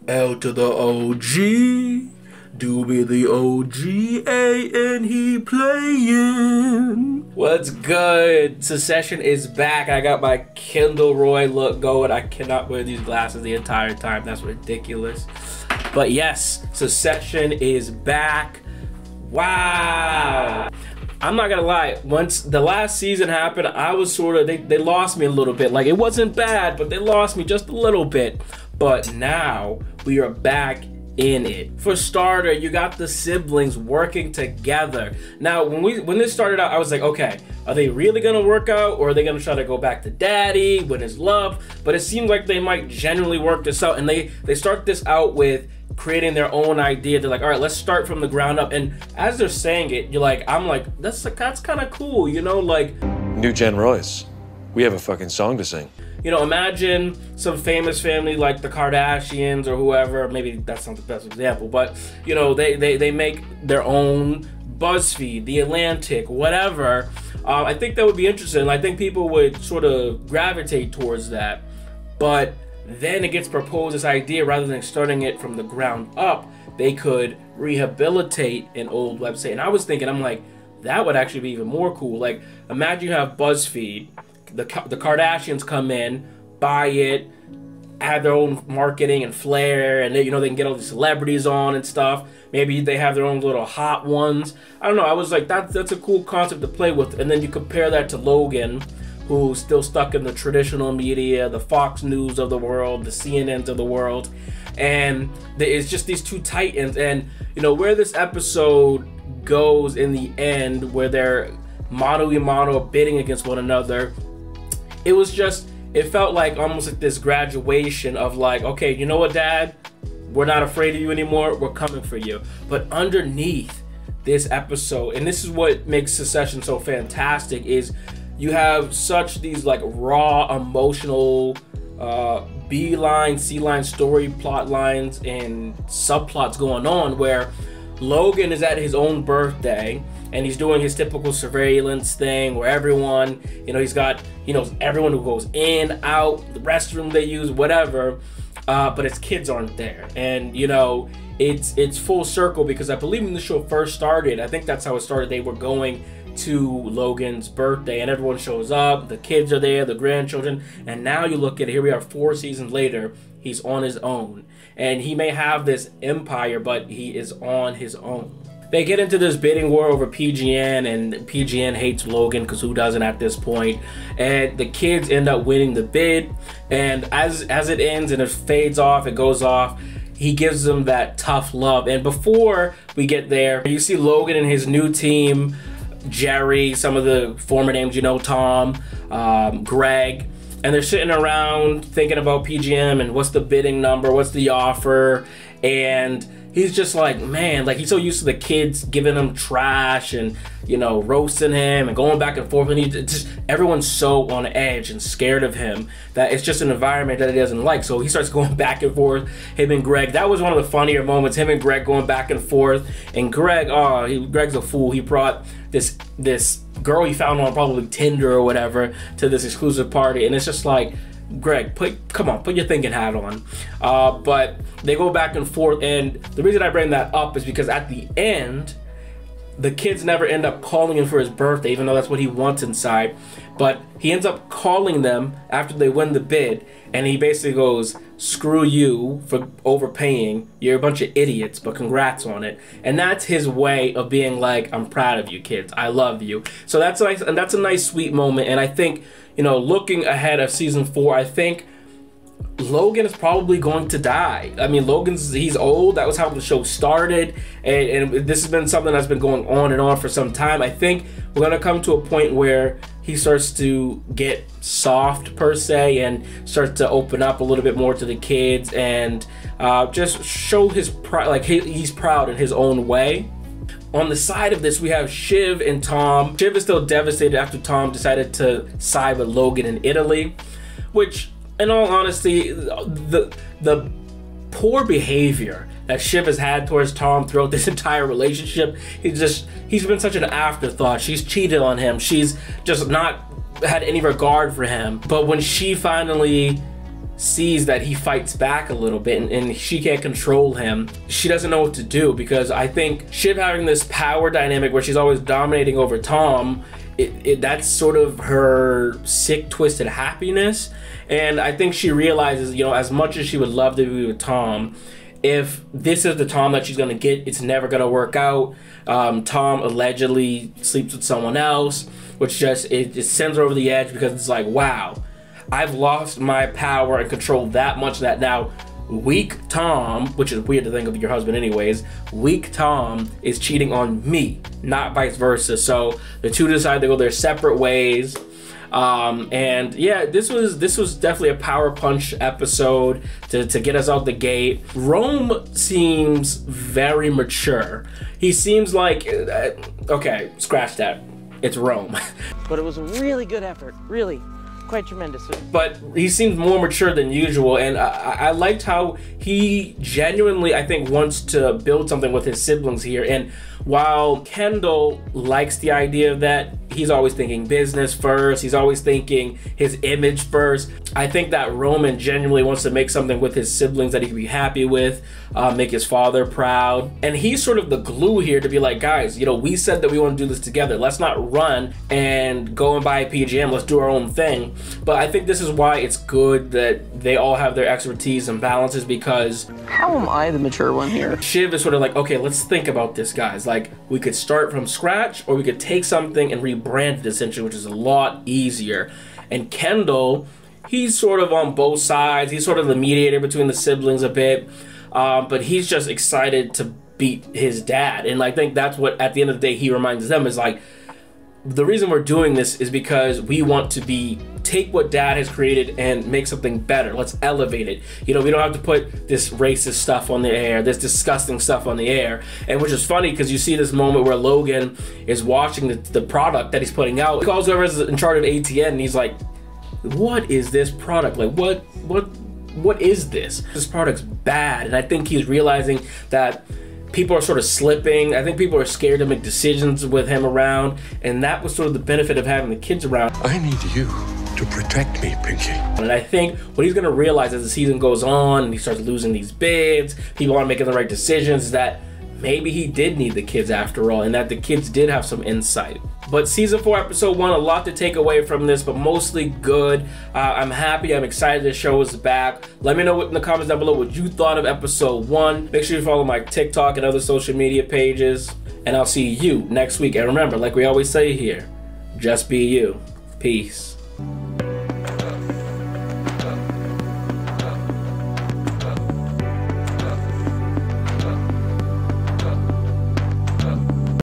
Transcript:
L to the OG. Doobie the OG, and he playing. What's good? Secession is back. I got my Kendall Roy look going. I cannot wear these glasses the entire time. That's ridiculous. But yes, Secession is back. Wow. I'm not gonna lie, once the last season happened, I was sort of, they lost me a little bit. Like, it wasn't bad, but they lost me just a little bit. But now, we are back in it. For starter, you got the siblings working together. Now, when this started out, I was like, okay, are they really gonna work out, or are they gonna try to go back to daddy, win his love? But it seems like they might genuinely work this out, and they start this out with creating their own idea. They're like, all right, let's start from the ground up. And as they're saying it, I'm like, that's kind of cool, you know, like. New Gen Royce, we have a fucking song to sing. You know, imagine some famous family like the Kardashians or whoever. Maybe that's not the best example, but you know, they make their own BuzzFeed, The Atlantic, whatever. I think that would be interesting. I think people would sort of gravitate towards that. But then it gets proposed, this idea, rather than starting it from the ground up, they could rehabilitate an old website. And I was thinking, I'm like, that would actually be even more cool. Like, imagine you have BuzzFeed, the Kardashians come in, buy it, add their own marketing and flair, and they can get all these celebrities on and stuff. Maybe they have their own little hot ones. I don't know. I was like, that's a cool concept to play with. And then you compare that to Logan, who's still stuck in the traditional media, the Fox News of the world, the CNNs of the world. And it's just these two titans. And, you know, where this episode goes in the end, where they're mano-a-mano bidding against one another, it felt like almost like this graduation of like, okay, you know what, Dad? We're not afraid of you anymore. We're coming for you. But underneath this episode, and this is what makes Secession so fantastic, is you have such these like raw, emotional, B-line, C-line story plot lines and subplots going on, where Logan is at his own birthday and he's doing his typical surveillance thing where everyone, he's got, everyone who goes in, out, the restroom they use, whatever, but his kids aren't there. And, it's full circle, because I believe when the show first started, I think that's how it started, they were going to Logan's birthday and everyone shows up, the kids are there, the grandchildren, and now you look at it, here we are 4 seasons later, he's on his own. And he may have this empire, but he is on his own. They get into this bidding war over PGN, and PGN hates Logan, because who doesn't at this point? And the kids end up winning the bid, and as it ends and it fades off, it goes off, he gives them that tough love. And before we get there, you see Logan and his new team, Jerry, some of the former names, Tom, Greg, and they're sitting around thinking about PGM and what's the bidding number, what's the offer, and he's just like, man, like he's so used to the kids giving him trash and, roasting him and going back and forth, and everyone's so on edge and scared of him that it's just an environment that he doesn't like. So he starts going back and forth, him and Greg. That was one of the funnier moments, him and Greg going back and forth. And Greg, Greg's a fool. He brought this girl he found on probably Tinder or whatever to this exclusive party, and it's just like, Greg, come on, put your thinking hat on. But they go back and forth, and the reason I bring that up is because at the end, the kids never end up calling him for his birthday, even though that's what he wants inside. But he ends up calling them after they win the bid, and he basically goes, screw you for overpaying. You're a bunch of idiots, but congrats on it. And that's his way of being like, I'm proud of you, kids. I love you. So that's nice, and that's a nice, sweet moment. And I think, looking ahead of season 4, I think Logan is probably going to die. I mean, he's old. That was how the show started, and this has been something that's been going on and on for some time. I think we're gonna come to a point where he starts to get soft, per se, and starts to open up a little bit more to the kids, and just show his pride, like he's proud in his own way. On the side of this, we have Shiv and Tom. Shiv is still devastated after Tom decided to side with Logan in Italy, which, in all honesty, the poor behavior that Shiv has had towards Tom throughout this entire relationship, he's been such an afterthought. She's cheated on him. She's just not had any regard for him. But when she finally sees that he fights back a little bit and she can't control him. She doesn't know what to do, because I think Shiv having this power dynamic where she's always dominating over Tom, that's sort of her sick, twisted happiness. And I think she realizes, you know, as much as she would love to be with Tom, if this is the Tom that she's gonna get, it's never gonna work out. Tom allegedly sleeps with someone else, which it sends her over the edge, because it's like, wow, I've lost my power and control that much that now weak Tom, which is weird to think of your husband anyways, weak Tom is cheating on me, not vice versa. So the two decide to go their separate ways. And yeah, this was definitely a power punch episode to get us out the gate. Rome seems very mature. He seems like, okay, scratch that. It's Rome. But it was a really good effort, really. Quite tremendous. But he seems more mature than usual, and I liked how he genuinely, I think, wants to build something with his siblings here. And while Kendall likes the idea of that, he's always thinking business first, he's always thinking his image first. I think that Roman genuinely wants to make something with his siblings that he can be happy with, make his father proud. And he's sort of the glue here to be like, guys, you know, we said that we want to do this together. Let's not run and go and buy a PGM. Let's do our own thing. But I think this is why it's good that they all have their expertise and balances, because How am I the mature one here? Shiv is sort of like, okay, let's think about this, guys. Like, we could start from scratch, or we could take something and rebrand it, essentially, which is a lot easier. And Kendall, he's sort of on both sides. He's sort of the mediator between the siblings a bit, but he's just excited to beat his dad. And I think that's what, at the end of the day, he reminds them is like, the reason we're doing this is because we want to take what dad has created and make something better. Let's elevate it. You know, we don't have to put this racist stuff on the air, this disgusting stuff on the air. And which is funny, because you see this moment where Logan is watching the product that he's putting out. He calls whoever's in charge of ATN and he's like, what is this product? Like, what is this? This product's bad. And I think he's realizing that people are sort of slipping. I think people are scared to make decisions with him around, and that was sort of the benefit of having the kids around. I need you to protect me, Pinky. And I think what he's gonna realize as the season goes on and he starts losing these bids, people aren't making the right decisions, is that maybe he did need the kids after all, and that the kids did have some insight. But season 4, episode 1, a lot to take away from this, but mostly good. I'm happy, I'm excited the show is back. Let me know in the comments down below what you thought of episode 1. Make sure you follow my TikTok and other social media pages, and I'll see you next week. And remember, like we always say here, just be you. Peace.